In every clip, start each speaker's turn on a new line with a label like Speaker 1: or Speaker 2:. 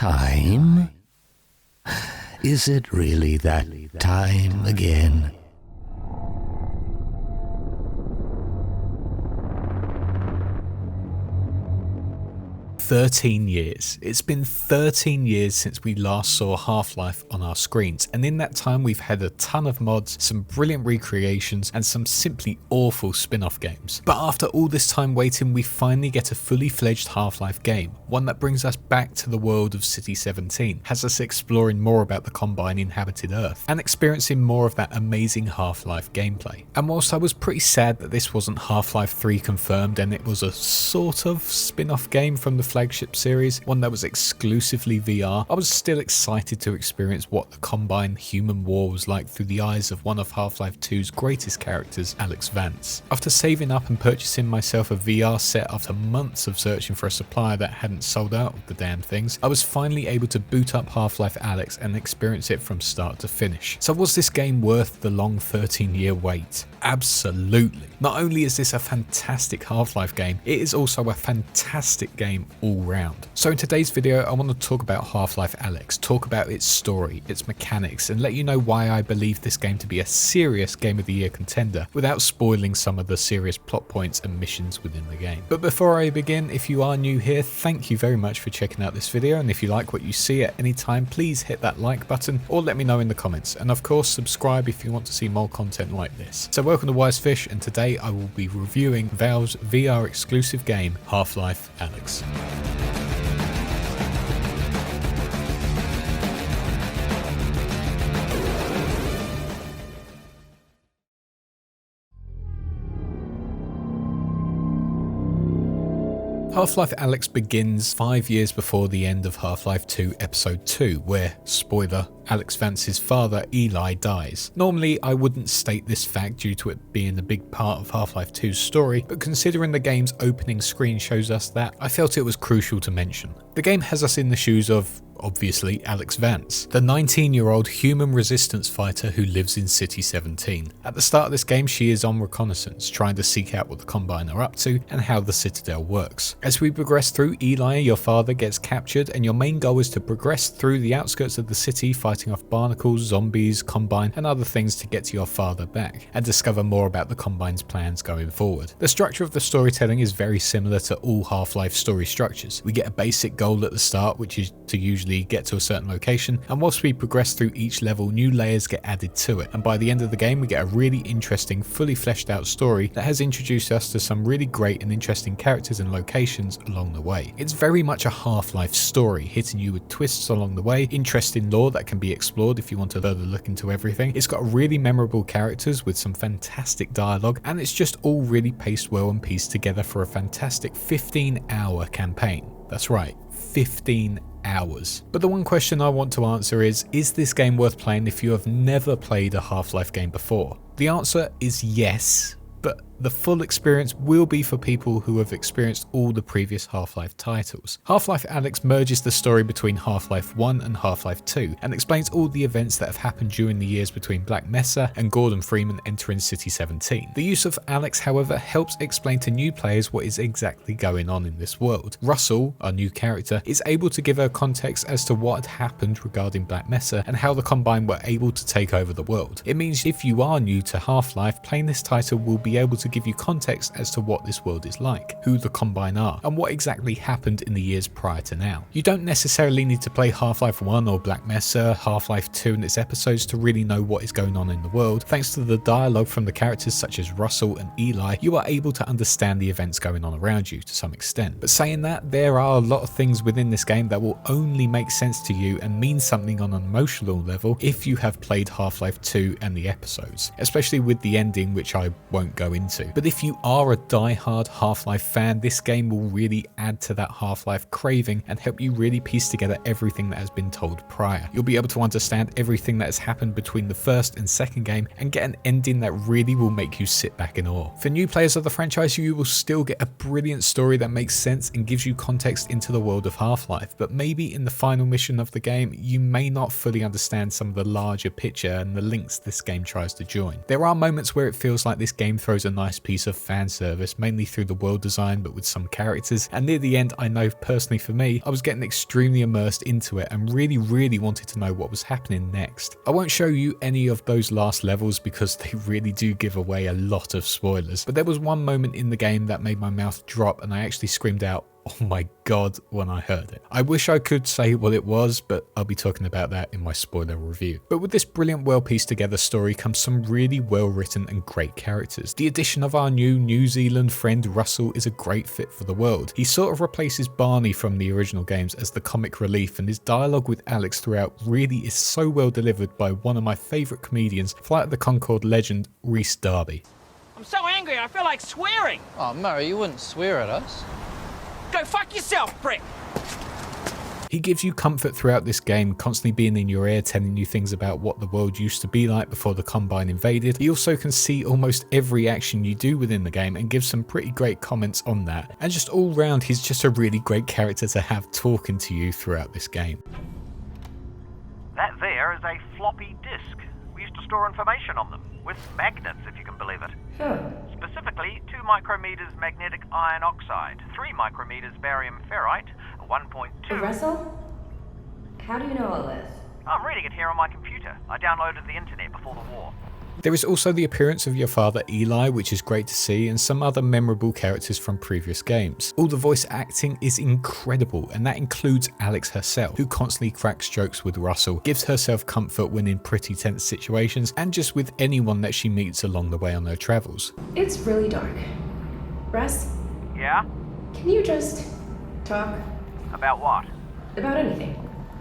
Speaker 1: Time? Is it really that time again?
Speaker 2: Years. It's been 13 years since we last saw Half-Life on our screens, and in that time we've had a ton of mods, some brilliant recreations, and some simply awful spin-off games. But after all this time waiting, we finally get a fully fledged Half-Life game, one that brings us back to the world of City 17, has us exploring more about the Combine inhabited Earth, and experiencing more of that amazing Half-Life gameplay. And whilst I was pretty sad that this wasn't Half-Life 3 confirmed and it was a sort of spin-off game from the flagship series, one that was exclusively VR, I was still excited to experience what the Combine human war was like through the eyes of one of Half-Life 2's greatest characters, Alyx Vance. After saving up and purchasing myself a VR set after months of searching for a supplier that hadn't sold out of the damn things, I was finally able to boot up Half-Life Alyx and experience it from start to finish. So was this game worth the long 13-year wait? Absolutely. Not only is this a fantastic Half-Life game, it is also a fantastic game all round. So in today's video, I want to talk about Half-Life Alyx, talk about its story, its mechanics, and let you know why I believe this game to be a serious Game of the Year contender without spoiling some of the serious plot points and missions within the game. But before I begin, if you are new here, thank you very much for checking out this video, and if you like what you see at any time, please hit that like button or let me know in the comments, and of course subscribe if you want to see more content like this. So welcome to WiseFish, and today I will be reviewing Valve's VR exclusive game Half-Life Alyx. Half-Life Alyx begins 5 years before the end of Half-Life 2 Episode 2, where, spoiler, Alyx Vance's father, Eli, dies. Normally, I wouldn't state this fact due to it being a big part of Half-Life 2's story, but considering the game's opening screen shows us that, I felt it was crucial to mention. The game has us in the shoes of, obviously, Alyx Vance, the 19-year-old human resistance fighter who lives in City 17. At the start of this game, she is on reconnaissance, trying to seek out what the Combine are up to and how the Citadel works. As we progress through, Eli, your father, gets captured, and your main goal is to progress through the outskirts of the city, fighting off barnacles, zombies, Combine, and other things to get to your father back, and discover more about the Combine's plans going forward. The structure of the storytelling is very similar to all Half-Life story structures. We get a basic goal at the start, which is to usually get to a certain location, and whilst we progress through each level, new layers get added to it, and by the end of the game we get a really interesting, fully fleshed out story that has introduced us to some really great and interesting characters and locations along the way. It's very much a Half-Life story, hitting you with twists along the way, interesting lore that can be explored if you want to further look into everything. It's got really memorable characters with some fantastic dialogue, and it's just all really paced well and pieced together for a fantastic 15-hour campaign. That's right, 15 hours. But the one question I want to answer is this game worth playing if you have never played a Half-Life game before? The answer is yes, but the full experience will be for people who have experienced all the previous Half-Life titles. Half-Life Alyx merges the story between Half-Life 1 and Half-Life 2 and explains all the events that have happened during the years between Black Mesa and Gordon Freeman entering City 17. The use of Alyx, however, helps explain to new players what is exactly going on in this world. Russell, our new character, is able to give her context as to what had happened regarding Black Mesa and how the Combine were able to take over the world. It means if you are new to Half-Life, playing this title will be able to give you context as to what this world is like, who the Combine are, and what exactly happened in the years prior to now. You don't necessarily need to play Half-Life 1 or Black Mesa, Half-Life 2 and its episodes to really know what is going on in the world. Thanks to the dialogue from the characters such as Russell and Eli, you are able to understand the events going on around you to some extent. But saying that, there are a lot of things within this game that will only make sense to you and mean something on an emotional level if you have played Half-Life 2 and the episodes, especially with the ending, which I won't go into. But if you are a die-hard Half-Life fan, this game will really add to that Half-Life craving and help you really piece together everything that has been told prior. You'll be able to understand everything that has happened between the first and second game and get an ending that really will make you sit back in awe. For new players of the franchise, you will still get a brilliant story that makes sense and gives you context into the world of Half-Life, but maybe in the final mission of the game, you may not fully understand some of the larger picture and the links this game tries to join. There are moments where it feels like this game throws a nice piece of fan service, mainly through the world design but with some characters, and near the end I know personally for me, I was getting extremely immersed into it and really wanted to know what was happening next. I won't show you any of those last levels because they really do give away a lot of spoilers, but there was one moment in the game that made my mouth drop and I actually screamed out, "Oh my god," when I heard it. I wish I could say what it was, but I'll be talking about that in my spoiler review. But with this brilliant, well pieced together story comes some really well written and great characters. The addition of our new New Zealand friend Russell is a great fit for the world. He sort of replaces Barney from the original games as the comic relief, and his dialogue with Alyx throughout really is so well delivered by one of my favourite comedians, Flight of the Conchord legend Rhys Darby.
Speaker 3: I'm so angry I feel like swearing.
Speaker 4: Oh, Murray, you wouldn't swear at us.
Speaker 3: Go fuck yourself, prick!
Speaker 2: He gives you comfort throughout this game, constantly being in your ear, telling you things about what the world used to be like before the Combine invaded. He also can see almost every action you do within the game and gives some pretty great comments on that. And just all round, he's just a really great character to have talking to you throughout this game.
Speaker 5: That there is a floppy disk. We used to store information on them, with magnets if you can believe it. Specifically, 2 micrometers magnetic iron oxide, 3 micrometers barium ferrite, 1.2...
Speaker 6: Russell? How do you know all this?
Speaker 5: I'm reading it here on my computer. I downloaded the internet before the war.
Speaker 2: There is also the appearance of your father Eli, which is great to see, and some other memorable characters from previous games. All the voice acting is incredible, and that includes Alyx herself, who constantly cracks jokes with Russell, gives herself comfort when in pretty tense situations, and just with anyone that she meets along the way on her travels.
Speaker 6: It's really dark. Russ,
Speaker 5: Yeah?
Speaker 6: can you just talk
Speaker 5: About what?
Speaker 6: about anything?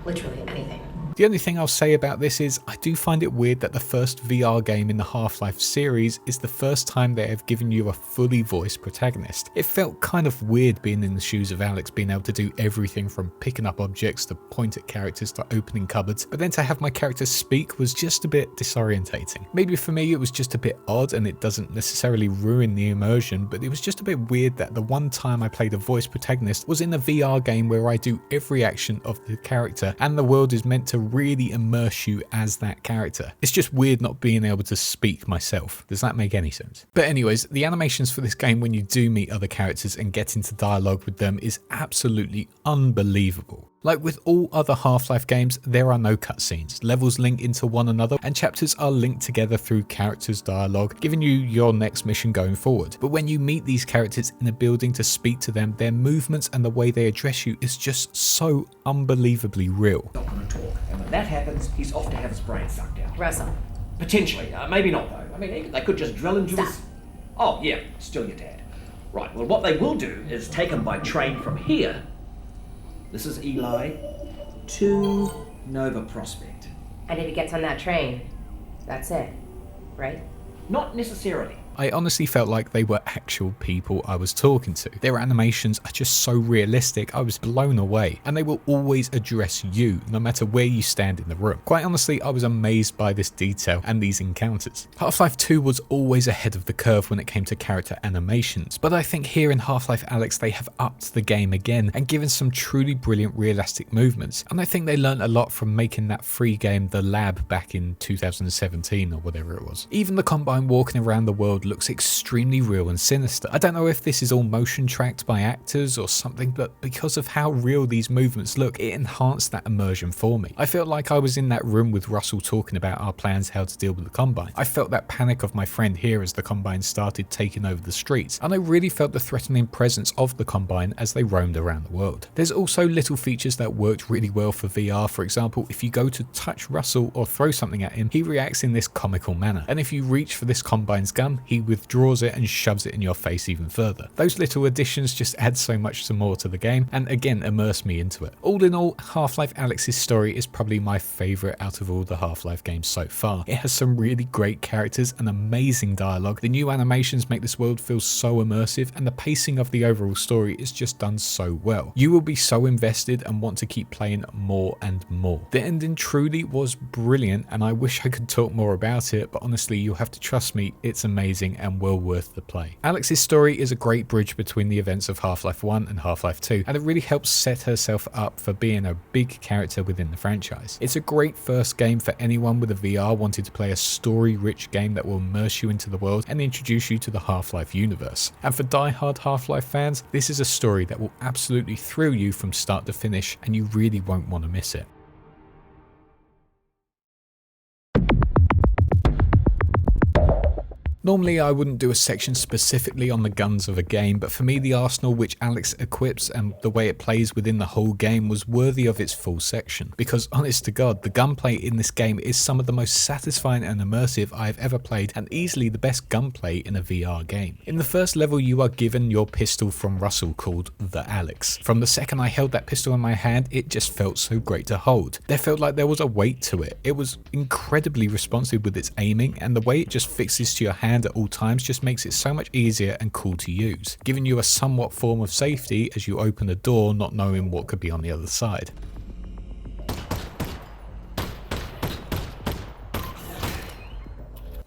Speaker 6: Literally anything.
Speaker 2: The only thing I'll say about this is I do find it weird that the first VR game in the Half-Life series is the first time they have given you a fully voiced protagonist. It felt kind of weird being in the shoes of Alyx, being able to do everything from picking up objects to point at characters to opening cupboards, but then to have my character speak was just a bit disorientating. Maybe for me it was just a bit odd and it doesn't necessarily ruin the immersion, but it was just a bit weird that the one time I played a voice protagonist was in a VR game where I do every action of the character and the world is meant to really immerse you as that character. It's just weird not being able to speak myself. Does that make any sense? But anyways, the animations for this game when you do meet other characters and get into dialogue with them is absolutely unbelievable. Like with all other Half-Life games, there are no cutscenes. Levels link into one another and chapters are linked together through characters' dialogue, giving you your next mission going forward. But when you meet these characters in a building to speak to them, their movements and the way they address you is just so unbelievably real.
Speaker 7: Not going to talk, and when that happens, he's off to have his brain sucked out.
Speaker 6: Russell.
Speaker 7: Potentially, maybe not though. I mean, they could just drill into his... Oh, yeah, still your dad. Right, well, what they will do is take him by train from here. This is Eli to Nova Prospect.
Speaker 6: And if he gets on that train, that's it, right?
Speaker 7: Not necessarily.
Speaker 2: I honestly felt like they were actual people I was talking to. Their animations are just so realistic, I was blown away, and they will always address you, no matter where you stand in the room. Quite honestly, I was amazed by this detail and these encounters. Half-Life 2 was always ahead of the curve when it came to character animations, but I think here in Half-Life Alyx they have upped the game again and given some truly brilliant realistic movements, and I think they learned a lot from making that free game The Lab back in 2017 or whatever it was. Even the Combine walking around the world looks extremely real and sinister. I don't know if this is all motion tracked by actors or something, but because of how real these movements look, it enhanced that immersion for me. I felt like I was in that room with Russell talking about our plans how to deal with the Combine. I felt that panic of my friend here as the Combine started taking over the streets, and I really felt the threatening presence of the Combine as they roamed around the world. There's also little features that worked really well for VR. For example, if you go to touch Russell or throw something at him, he reacts in this comical manner, and if you reach for this Combine's gun, he withdraws it and shoves it in your face even further. Those little additions just add so much more to the game and again immerse me into it. All in all, Half-Life Alyx's story is probably my favourite out of all the Half-Life games so far. It has some really great characters and amazing dialogue. The new animations make this world feel so immersive, and the pacing of the overall story is just done so well. You will be so invested and want to keep playing more and more. The ending truly was brilliant, and I wish I could talk more about it, but honestly you'll have to trust me, it's amazing amazing and well worth the play. Alyx's story is a great bridge between the events of Half-Life 1 and Half-Life 2, and it really helps set herself up for being a big character within the franchise. It's a great first game for anyone with a VR wanting to play a story-rich game that will immerse you into the world and introduce you to the Half-Life universe. And for die-hard Half-Life fans, this is a story that will absolutely thrill you from start to finish, and you really won't want to miss it. Normally I wouldn't do a section specifically on the guns of a game, but for me the arsenal which Alyx equips and the way it plays within the whole game was worthy of its full section. Because honest to God, the gunplay in this game is some of the most satisfying and immersive I've ever played, and easily the best gunplay in a VR game. In the first level you are given your pistol from Russell called the Alyx. From the second I held that pistol in my hand, it just felt so great to hold. There felt like there was a weight to it. It was incredibly responsive with its aiming, and the way it just fixes to your hand at all times just makes it so much easier and cool to use, giving you a somewhat form of safety as you open a door not knowing what could be on the other side.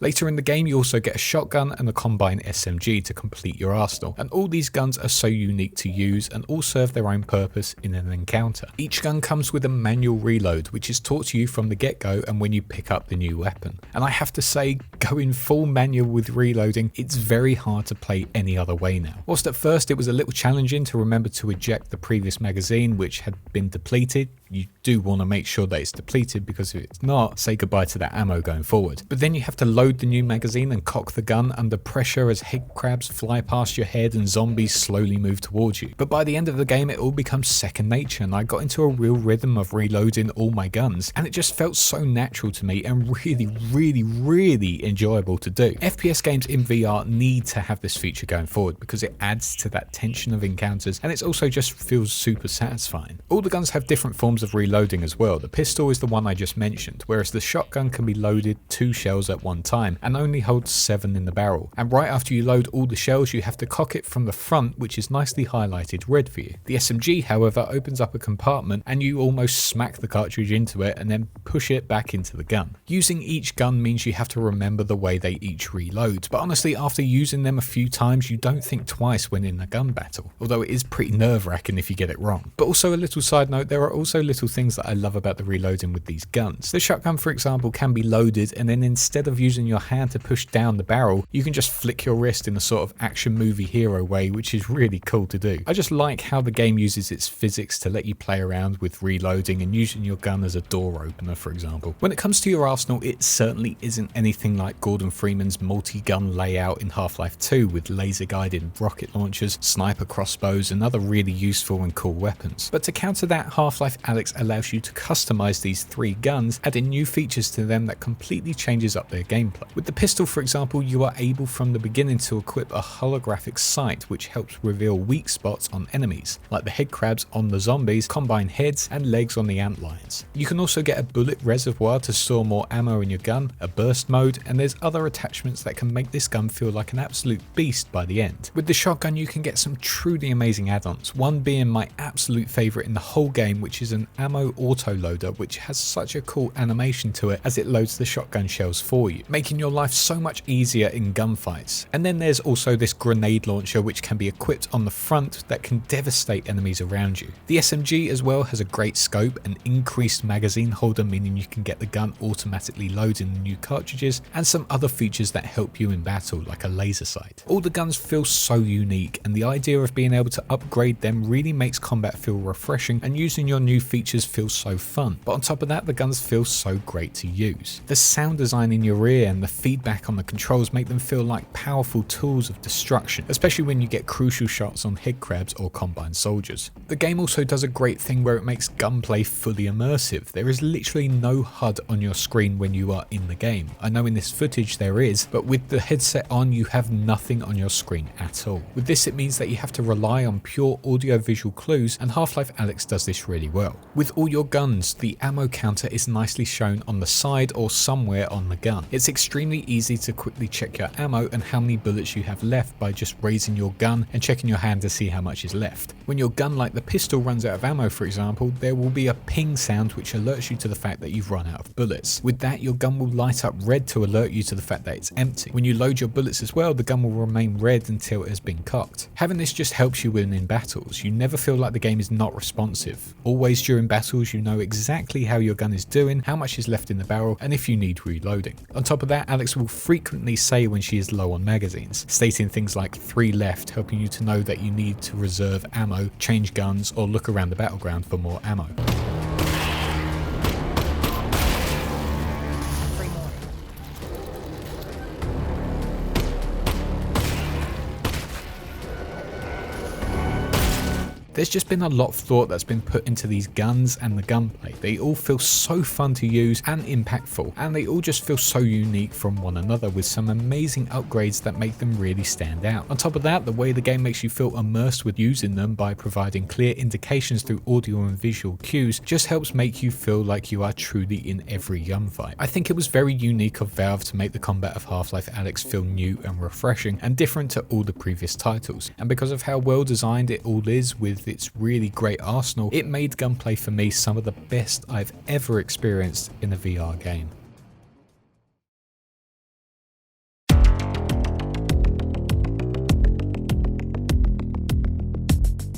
Speaker 2: Later in the game you also get a shotgun and a combine SMG to complete your arsenal, and all these guns are so unique to use and all serve their own purpose in an encounter. Each gun comes with a manual reload which is taught to you from the get-go and when you pick up the new weapon. And I have to say, going full manual with reloading, it's very hard to play any other way now. Whilst at first it was a little challenging to remember to eject the previous magazine which had been depleted, you do want to make sure that it's depleted, because if it's not, say goodbye to that ammo going forward. But then you have to load the new magazine and cock the gun under pressure as head crabs fly past your head and zombies slowly move towards you. But by the end of the game it all becomes second nature, and I got into a real rhythm of reloading all my guns, and it just felt so natural to me and really enjoyable to do. FPS games in VR need to have this feature going forward because it adds to that tension of encounters, and it also just feels super satisfying. All the guns have different forms of reloading as well. The pistol is the one I just mentioned, whereas the shotgun can be loaded 2 shells at one time and only holds 7 in the barrel. And right after you load all the shells you have to cock it from the front, which is nicely highlighted red for you. The SMG however opens up a compartment and you almost smack the cartridge into it and then push it back into the gun. Using each gun means you have to remember the way they each reload, but honestly after using them a few times you don't think twice when in a gun battle, although it is pretty nerve-wracking if you get it wrong. But also a little side note, there are also little things that I love about the reloading with these guns. The shotgun for example can be loaded, and then instead of using your hand to push down the barrel, you can just flick your wrist in a sort of action movie hero way, which is really cool to do. I just like how the game uses its physics to let you play around with reloading and using your gun as a door opener for example. When it comes to your arsenal, it certainly isn't anything like Gordon Freeman's multi-gun layout in Half-Life 2 with laser guided rocket launchers, sniper crossbows and other really useful and cool weapons. But to counter that, Half-Life Alyx allows you to customize these 3 guns, adding new features to them that completely changes up their gameplay. With the pistol for example, you are able from the beginning to equip a holographic sight which helps reveal weak spots on enemies, like the head crabs on the zombies, combine heads and legs on the antlions. You can also get a bullet reservoir to store more ammo in your gun, a burst mode, and there's other attachments that can make this gun feel like an absolute beast by the end. With the shotgun you can get some truly amazing add-ons, one being my absolute favourite in the whole game, which is an ammo autoloader which has such a cool animation to it as it loads the shotgun shells for you, making your life so much easier in gunfights. And then there's also this grenade launcher which can be equipped on the front that can devastate enemies around you. The SMG as well has a great scope, an increased magazine holder meaning you can get the gun automatically loading the new cartridges, and some other features that help you in battle like a laser sight. All the guns feel so unique, and the idea of being able to upgrade them really makes combat feel refreshing, and using your new features feels so fun. But on top of that, the guns feel so great to use. The sound design in your ear and the feedback on the controls make them feel like powerful tools of destruction, especially when you get crucial shots on head crabs or combined soldiers. The game also does a great thing where it makes gunplay fully immersive. There is literally no HUD on your screen when you are in the game. I know in this footage there is, but with the headset on you have nothing on your screen at all. With this it means that you have to rely on pure audio-visual clues, and Half-Life Alyx does this really well. With all your guns, the ammo counter is nicely shown on the side or somewhere on the gun. It's extremely easy to quickly check your ammo and how many bullets you have left by just raising your gun and checking your hand to see how much is left. When your gun, like the pistol, runs out of ammo, for example, there will be a ping sound which alerts you to the fact that you've run out of bullets. With that, your gun will light up red to alert you to the fact that it's empty. When you load your bullets as well, the gun will remain red until it has been cocked. Having this just helps you win in battles. You never feel like the game is not responsive. Always during battles, you know exactly how your gun is doing, how much is left in the barrel, and if you need reloading. On top of that, Alyx will frequently say when she is low on magazines, stating things like 3 left, helping you to know that you need to reserve ammo, change guns, or look around the battleground for more ammo. There's just been a lot of thought that's been put into these guns and the gunplay. They all feel so fun to use and impactful, and they all just feel so unique from one another with some amazing upgrades that make them really stand out. On top of that, the way the game makes you feel immersed with using them by providing clear indications through audio and visual cues just helps make you feel like you are truly in every gunfight. I think it was very unique of Valve to make the combat of Half Life Alyx feel new and refreshing and different to all the previous titles, and because of how well designed it all is with its really great arsenal, it made gunplay for me some of the best I've ever experienced in a VR game.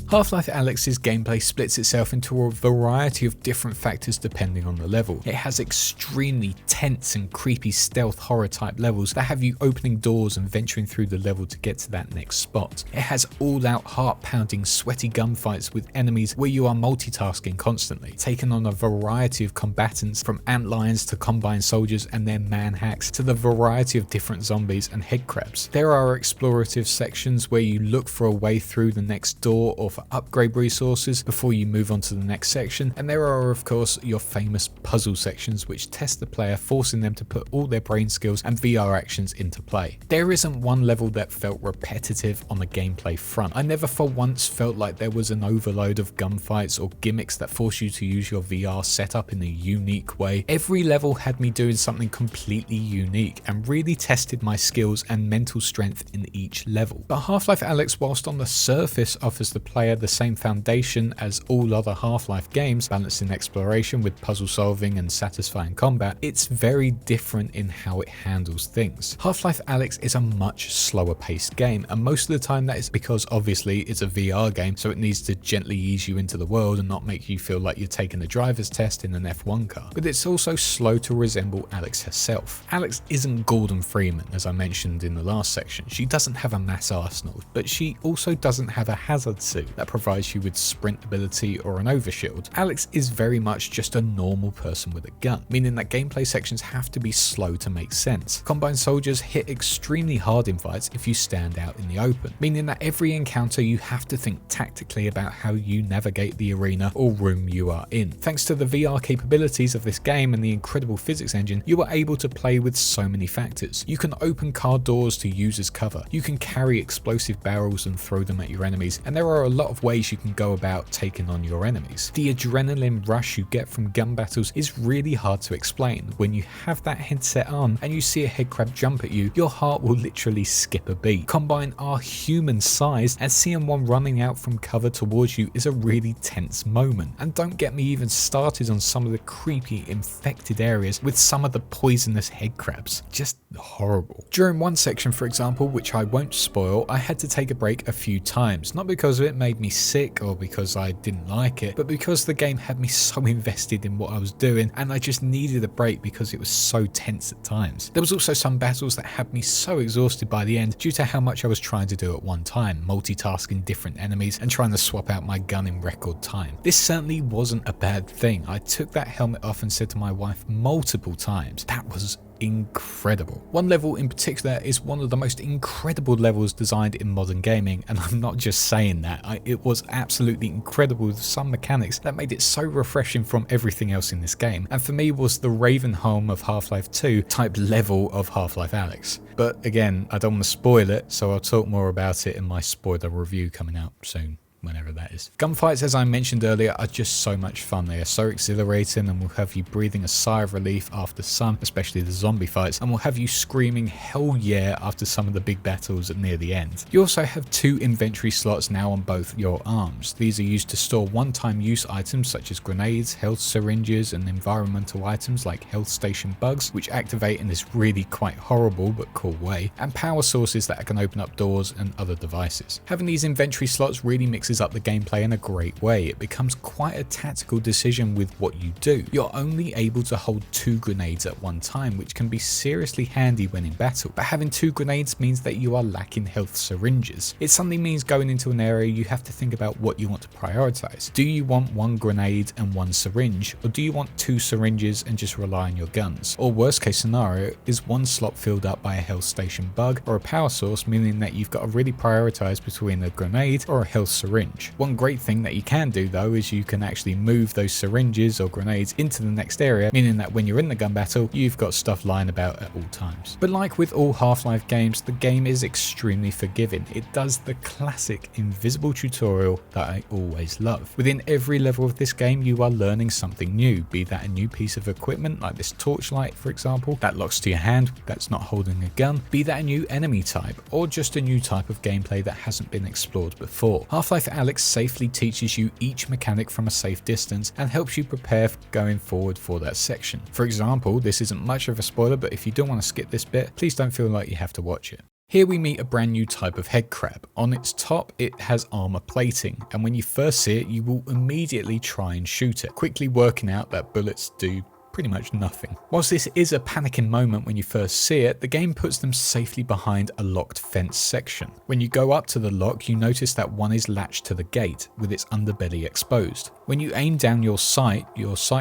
Speaker 2: Half Life Alyx's gameplay splits itself into a variety of different factors depending on the level. It has extremely tense and creepy stealth horror type levels that have you opening doors and venturing through the level to get to that next spot. It has all out heart pounding sweaty gunfights with enemies where you are multitasking constantly, taking on a variety of combatants from antlions to combine soldiers and their manhacks to the variety of different zombies and headcrabs. There are explorative sections where you look for a way through the next door or for upgrade resources before you move on to the next section, and there are of course your famous puzzle sections which test the player, forcing them to put all their brain skills and VR actions into play. There isn't one level that felt repetitive on the gameplay front. I never for once felt like there was an overload of gunfights or gimmicks that force you to use your VR setup in a unique way. Every level had me doing something completely unique and really tested my skills and mental strength in each level. But Half-Life Alyx, whilst on the surface offers the player the same foundation as all other Half-Life games, balancing exploration with puzzle solving and satisfying combat, it's very different in how it handles things. Half-Life Alyx is a much slower paced game, and most of the time that is because obviously it's a VR game, so it needs to gently ease you into the world and not make you feel like you're taking a driver's test in an F1 car. But it's also slow to resemble Alyx herself. Alyx isn't Gordon Freeman, as I mentioned in the last section. She doesn't have a mass arsenal, but she also doesn't have a hazard suit that provides you with sprint ability or an overshield. Alyx is very much just a normal person with a gun, meaning that gameplay sections have to be slow to make sense. Combined soldiers hit extremely hard in fights if you stand out in the open, meaning that every encounter you have to think tactically about how you navigate the arena or room you are in. Thanks to the VR capabilities of this game and the incredible physics engine, you are able to play with so many factors. You can open car doors to use as cover, you can carry explosive barrels and throw them at your enemies, and there are a lot of ways you can go about taking on your enemies. The adrenaline rush you get from gun battles is really hard to explain. When you have that headset on and you see a headcrab jump at you, your heart will literally skip a beat. Combine are human sized, and seeing one running out from cover towards you is a really tense moment. And don't get me even started on some of the creepy infected areas with some of the poisonous headcrabs. Just horrible. During one section, for example, which I won't spoil, I had to take a break a few times, not because it made me sick or because I didn't like it, but because the game had me so invested in what I was doing and I just needed a break because it was so tense at times. There was also some battles that had me so exhausted by the end due to how much I was trying to do at one time, multitasking different enemies and trying to swap out my gun in record time. This certainly wasn't a bad thing. I took that helmet off and said to my wife multiple times, that was incredible. One level in particular is one of the most incredible levels designed in modern gaming, and I'm not just saying that. It was absolutely incredible with some mechanics that made it so refreshing from everything else in this game, and for me was the Ravenholm of Half-Life 2 type level of Half-Life Alyx. But again, I don't want to spoil it, so I'll talk more about it in my spoiler review coming out soon. whenever that is. Gunfights, as I mentioned earlier, are just so much fun. They are so exhilarating and will have you breathing a sigh of relief after some, especially the zombie fights, and will have you screaming hell yeah after some of the big battles near the end. You also have 2 inventory slots now on both your arms. These are used to store one-time use items such as grenades, health syringes, and environmental items like health station bugs, which activate in this really quite horrible but cool way, and power sources that can open up doors and other devices. Having these inventory slots really mixes up the gameplay in a great way. It becomes quite a tactical decision with what you do. You're only able to hold 2 grenades at one time, which can be seriously handy when in battle, but having 2 grenades means that you are lacking health syringes. It suddenly means going into an area you have to think about what you want to prioritize. Do you want 1 grenade and 1 syringe, or do you want 2 syringes and just rely on your guns? Or worst case scenario is 1 slot filled up by a health station bug or a power source, meaning that you've got to really prioritize between a grenade or a health syringe. One great thing that you can do though is you can actually move those syringes or grenades into the next area, meaning that when you're in the gun battle, you've got stuff lying about at all times. But like with all Half-Life games, the game is extremely forgiving. It does the classic invisible tutorial that I always love. Within every level of this game, you are learning something new, be that a new piece of equipment like this torchlight, for example, that locks to your hand that's not holding a gun, be that a new enemy type, or just a new type of gameplay that hasn't been explored before. Half-Life Alyx safely teaches you each mechanic from a safe distance and helps you prepare for going forward for that section. For example, this isn't much of a spoiler, but if you don't want to skip this bit, please don't feel like you have to watch it. Here we meet a brand new type of head crab. On its top it has armor plating, and when you first see it you will immediately try and shoot it, quickly working out that bullets do pretty much nothing. Whilst this is a panicking moment when you first see it, the game puts them safely behind a locked fence section. When you go up to the lock, you notice that one is latched to the gate with its underbelly exposed. When you aim down your sight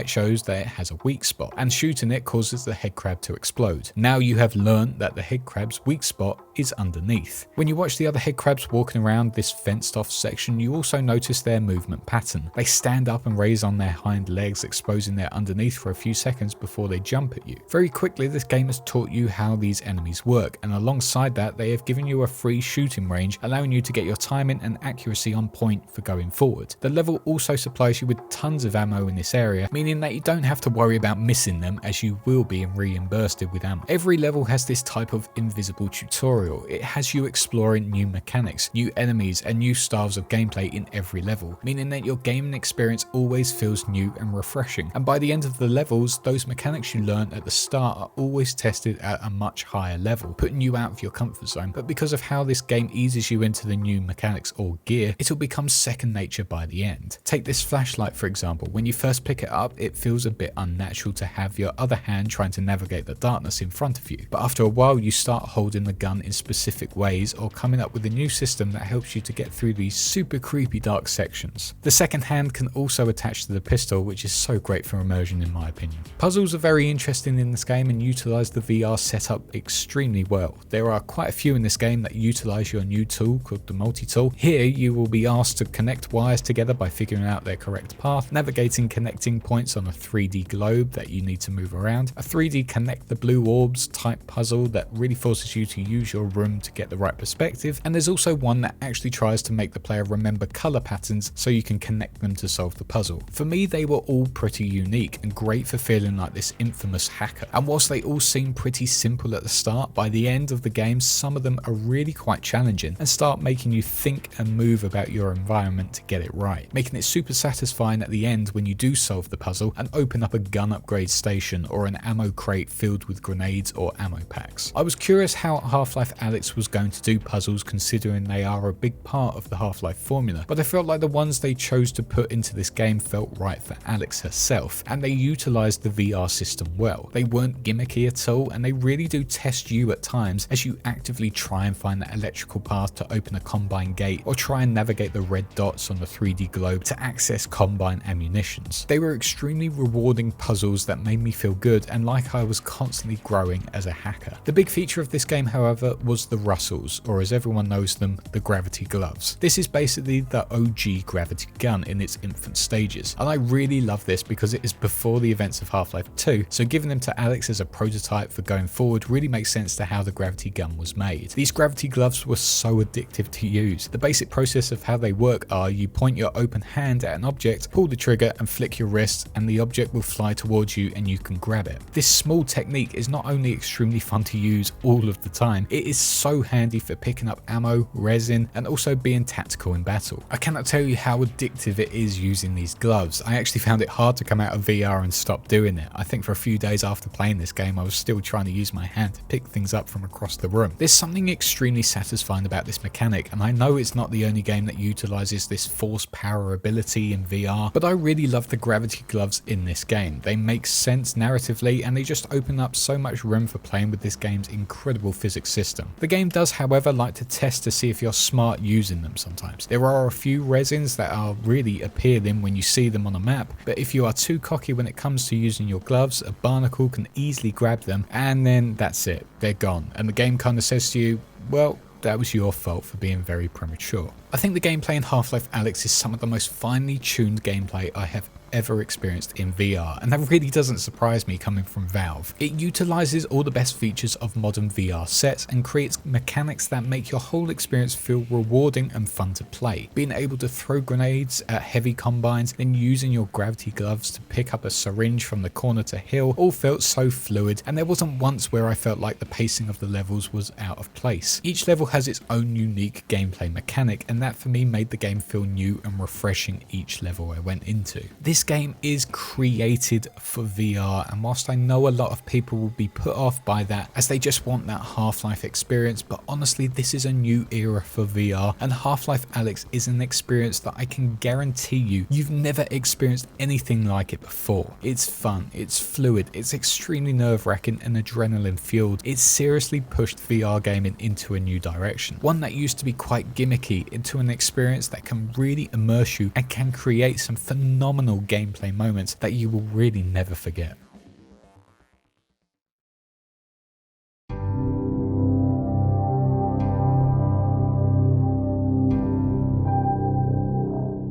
Speaker 2: shows that it has a weak spot, and shooting it causes the head crab to explode. Now you have learned that the head crab's weak spot is underneath. When you watch the other head crabs walking around this fenced off section, you also notice their movement pattern. They stand up and raise on their hind legs, exposing their underneath for a few seconds before they jump at you. Very quickly, this game has taught you how these enemies work, and alongside that, they have given you a free shooting range, allowing you to get your timing and accuracy on point for going forward. The level also supplies you with tons of ammo in this area, meaning that you don't have to worry about missing them, as you will be reimbursed with ammo. Every level has this type of invisible tutorial. It has you exploring new mechanics, new enemies, and new styles of gameplay in every level, meaning that your gaming experience always feels new and refreshing. And by the end of the levels, those mechanics you learned at the start are always tested at a much higher level, putting you out of your comfort zone. But because of how this game eases you into the new mechanics or gear, it'll become second nature by the end. Take this flashlight for example. When you first pick it up, it feels a bit unnatural to have your other hand trying to navigate the darkness in front of you. But after a while, you start holding the gun in specific ways or coming up with a new system that helps you to get through these super creepy dark sections. The second hand can also attach to the pistol, which is so great for immersion in my opinion. Puzzles are very interesting in this game and utilize the VR setup extremely well. There are quite a few in this game that utilize your new tool called the multi-tool. Here you will be asked to connect wires together by figuring out their correct path, navigating connecting points on a 3D globe that you need to move around, a 3D connect the blue orbs type puzzle that really forces you to use your room to get the right perspective, and there's also one that actually tries to make the player remember color patterns so you can connect them to solve the puzzle. For me, they were all pretty unique and great for feeling like this infamous hacker, and whilst they all seem pretty simple at the start, by the end of the game some of them are really quite challenging and start making you think and move about your environment to get it right, making it super satisfying at the end when you do solve the puzzle and open up a gun upgrade station or an ammo crate filled with grenades or ammo packs. I was curious how Half-Life Alyx was going to do puzzles considering they are a big part of the Half-Life formula, but I felt like the ones they chose to put into this game felt right for Alyx herself, and they utilised the VR system well. They weren't gimmicky at all, and they really do test you at times as you actively try and find that electrical path to open a Combine gate or try and navigate the red dots on the 3D globe to access Combine ammunitions. They were extremely rewarding puzzles that made me feel good and like I was constantly growing as a hacker. The big feature of this game, however, was the Russells, or as everyone knows them, the gravity gloves. This is basically the OG gravity gun in its infant stages, and I really love this because it is before the events of Half-Life 2, so giving them to Alyx as a prototype for going forward really makes sense to how the gravity gun was made. These gravity gloves were so addictive to use. The basic process of how they work are you point your open hand at an object, pull the trigger and flick your wrist, and the object will fly towards you and you can grab it. This small technique is not only extremely fun to use all of the time, it is so handy for picking up ammo, resin, and also being tactical in battle. I cannot tell you how addictive it is using these gloves. I actually found it hard to come out of VR and stop doing it. I think for a few days after playing this game I was still trying to use my hand to pick things up from across the room. There's something extremely satisfying about this mechanic, and I know it's not the only game that utilizes this force power ability in VR, but I really love the gravity gloves in this game. They make sense narratively and they just open up so much room for playing with this game's incredible physics system. The game does however like to test to see if you're smart using them sometimes. There are a few resins that are really appealing when you see them on a map, but if you are too cocky when it comes to using your gloves, a barnacle can easily grab them and then that's it, they're gone, and the game kind of says to you, well, that was your fault for being very premature. I think the gameplay in Half-Life Alyx is some of the most finely tuned gameplay I have ever experienced in VR, and that really doesn't surprise me coming from Valve. It utilizes all the best features of modern VR sets and creates mechanics that make your whole experience feel rewarding and fun to play. Being able to throw grenades at heavy combines, then using your gravity gloves to pick up a syringe from the corner to hill, all felt so fluid, and there wasn't once where I felt like the pacing of the levels was out of place. Each level has its own unique gameplay mechanic, and that for me made the game feel new and refreshing each level I went into. This game is created for VR, and whilst I know a lot of people will be put off by that as they just want that Half-Life experience, but honestly this is a new era for VR, and Half-Life Alyx is an experience that I can guarantee you've never experienced anything like it before. It's fun, it's fluid, it's extremely nerve-wracking and adrenaline fueled. It's seriously pushed VR gaming into a new direction, one that used to be quite gimmicky into an experience that can really immerse you and can create some phenomenal gameplay moments that you will really never forget.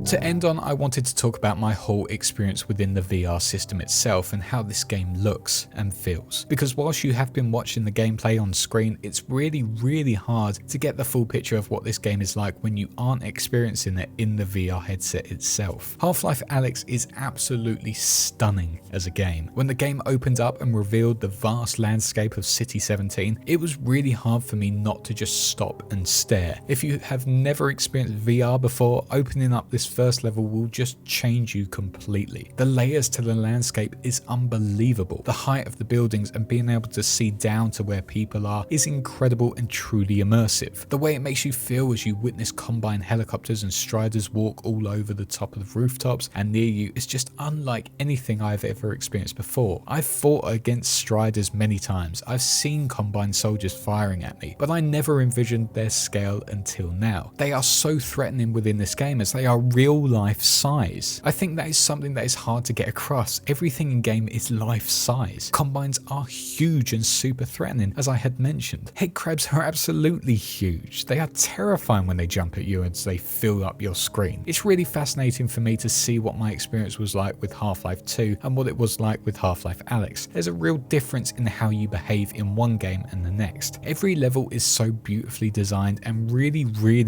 Speaker 2: To end on, I wanted to talk about my whole experience within the VR system itself and how this game looks and feels. Because whilst you have been watching the gameplay on screen, it's really hard to get the full picture of what this game is like when you aren't experiencing it in the VR headset itself. Half-Life Alyx is absolutely stunning as a game. When the game opened up and revealed the vast landscape of City 17, it was really hard for me not to just stop and stare. If you have never experienced VR before, opening up this first level will just change you completely. The layers to the landscape is unbelievable. The height of the buildings and being able to see down to where people are is incredible and truly immersive. The way it makes you feel as you witness Combine helicopters and Striders walk all over the top of the rooftops and near you is just unlike anything I've ever experienced before. I've fought against Striders many times. I've seen Combine soldiers firing at me, but I never envisioned their scale until now. They are so threatening within this game as they are real life size. I think that is something that is hard to get across. Everything in game is life size. Combines are huge and super threatening, as I had mentioned. Head crabs are absolutely huge. They are terrifying when they jump at you as they fill up your screen. It's really fascinating for me to see what my experience was like with Half-Life 2 and what it was like with Half-Life Alyx. There's a real difference in how you behave in one game and the next. Every level is so beautifully designed and really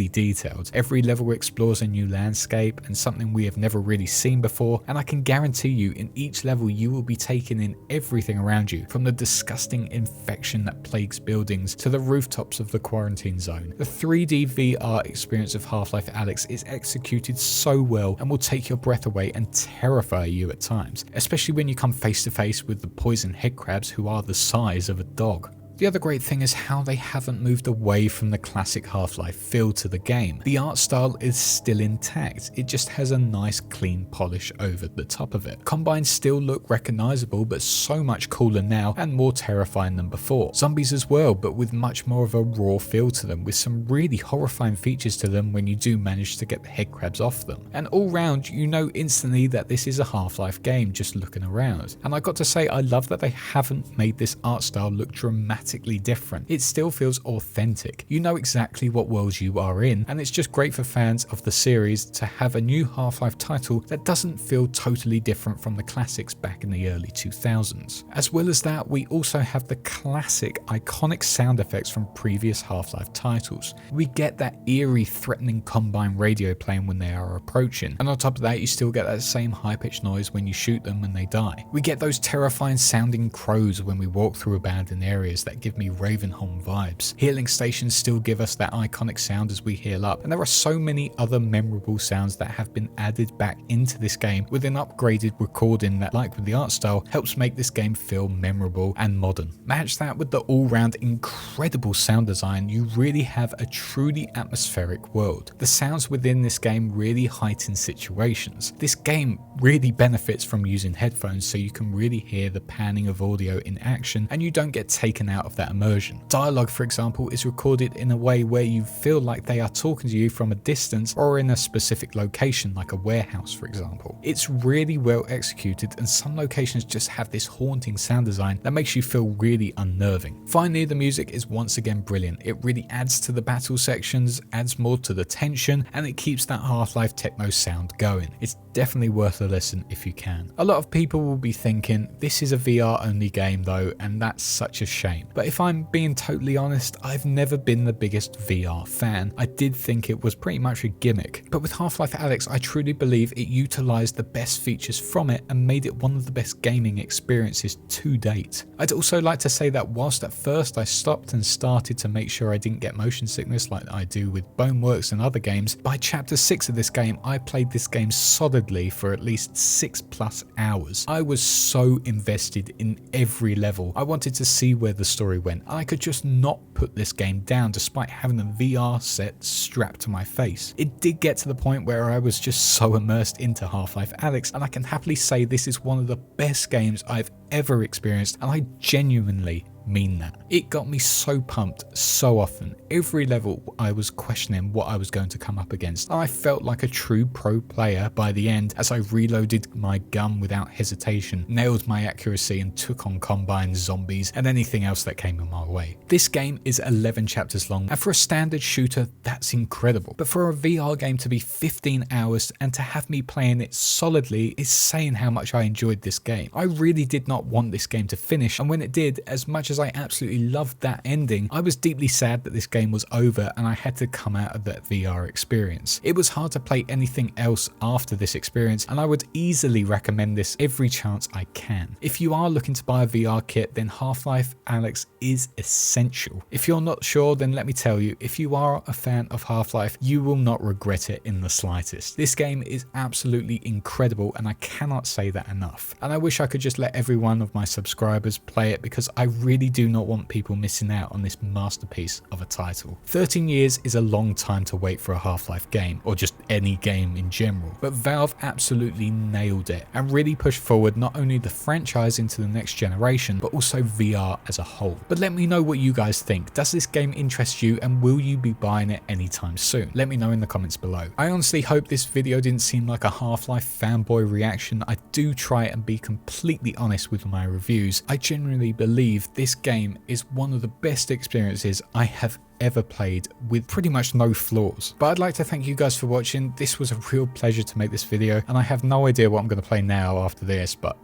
Speaker 2: detailed. Every level explores a new landscape and something we have never really seen before, and I can guarantee you in each level you will be taking in everything around you, from the disgusting infection that plagues buildings to the rooftops of the quarantine zone. The 3D VR experience of Half-Life Alyx is executed so well and will take your breath away and terrify you at times, especially when you come face to face with the poison head crabs who are the size of a dog. The other great thing is how they haven't moved away from the classic Half-Life feel to the game. The art style is still intact, it just has a nice clean polish over the top of it. Combines still look recognizable, but so much cooler now and more terrifying than before. Zombies as well, but with much more of a raw feel to them, with some really horrifying features to them when you do manage to get the head crabs off them. And all round, you know instantly that this is a Half-Life game just looking around. And I got to say, I love that they haven't made this art style look dramatic dramatically different. It still feels authentic. You know exactly what worlds you are in, and it's just great for fans of the series to have a new Half-Life title that doesn't feel totally different from the classics back in the early 2000s. As well as that, we also have the classic iconic sound effects from previous Half-Life titles. We get that eerie, threatening Combine radio playing when they are approaching, and on top of that you still get that same high-pitched noise when you shoot them and they die. We get those terrifying sounding crows when we walk through abandoned areas that give me Ravenholm vibes. Healing stations still give us that iconic sound as we heal up, and there are so many other memorable sounds that have been added back into this game with an upgraded recording that, like with the art style, helps make this game feel memorable and modern. Match that with the all-round incredible sound design, you really have a truly atmospheric world. The sounds within this game really heighten situations. This game really benefits from using headphones so you can really hear the panning of audio in action and you don't get taken out of that immersion. Dialogue, for example, is recorded in a way where you feel like they are talking to you from a distance or in a specific location, like a warehouse, for example. It's really well executed, and some locations just have this haunting sound design that makes you feel really unnerving. Finally, the music is once again brilliant. It really adds to the battle sections, adds more to the tension, and it keeps that Half-Life techno sound going. It's definitely worth a listen if you can. A lot of people will be thinking, this is a VR only game though, and that's such a shame. But if I'm being totally honest, I've never been the biggest VR fan. I did think it was pretty much a gimmick. But with Half-Life Alyx, I truly believe it utilized the best features from it and made it one of the best gaming experiences to date. I'd also like to say that whilst at first I stopped and started to make sure I didn't get motion sickness like I do with Boneworks and other games, by chapter 6 of this game, I played this game solidly for at least 6+ hours. I was so invested in every level. I wanted to see where the story went, and I could just not put this game down despite having the VR set strapped to my face. It did get to the point where I was just so immersed into Half-Life Alyx, and I can happily say this is one of the best games I've ever experienced, and I genuinely mean that. It got me so pumped so often. Every level I was questioning what I was going to come up against. I felt like a true pro player by the end as I reloaded my gun without hesitation, nailed my accuracy and took on Combine, zombies and anything else that came in my way. This game is 11 chapters long, and for a standard shooter that's incredible. But for a VR game to be 15 hours and to have me playing it solidly is saying how much I enjoyed this game. I really did not want this game to finish, and when it did, as much as I absolutely loved that ending, I was deeply sad that this game was over and I had to come out of that VR experience. It was hard to play anything else after this experience, and I would easily recommend this every chance I can. If you are looking to buy a VR kit, then Half-Life Alyx is essential. If you're not sure, then let me tell you, if you are a fan of Half-Life, you will not regret it in the slightest. This game is absolutely incredible, and I cannot say that enough. And I wish I could just let every one of my subscribers play it, because I really do not want people missing out on this masterpiece of a title. 13 years is a long time to wait for a Half-Life game, or just any game in general, but Valve absolutely nailed it and really pushed forward not only the franchise into the next generation, but also VR as a whole. But let me know what you guys think. Does this game interest you, and will you be buying it anytime soon? Let me know in the comments below. I honestly hope this video didn't seem like a Half-Life fanboy reaction. I do try and be completely honest with my reviews. I genuinely believe this game is one of the best experiences I have ever played, with pretty much no flaws. But I'd like to thank you guys for watching. This was a real pleasure to make this video, and I have no idea what I'm going to play now after this, but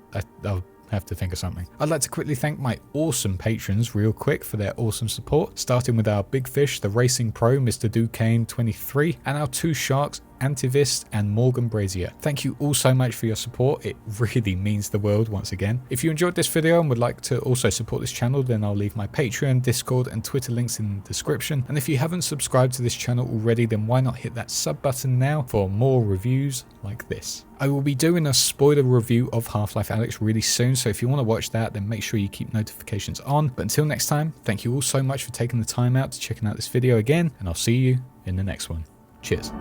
Speaker 2: I'll have to think of something. I'd like to quickly thank my awesome patrons real quick for their awesome support, starting with our big fish, the Racing Pro, Mr. Duquesne 23, and our two sharks, Antivist and Morgan Brazier. Thank you all so much for your support. It really means the world once again. If you enjoyed this video and would like to also support this channel, then I'll leave my Patreon, Discord and Twitter links in the description. And if you haven't subscribed to this channel already, then why not hit that sub button now for more reviews like this. I will be doing a spoiler review of Half-Life Alyx really soon, so if you want to watch that, then make sure you keep notifications on. But until next time, thank you all so much for taking the time out to checking out this video again, and I'll see you in the next one. Cheers.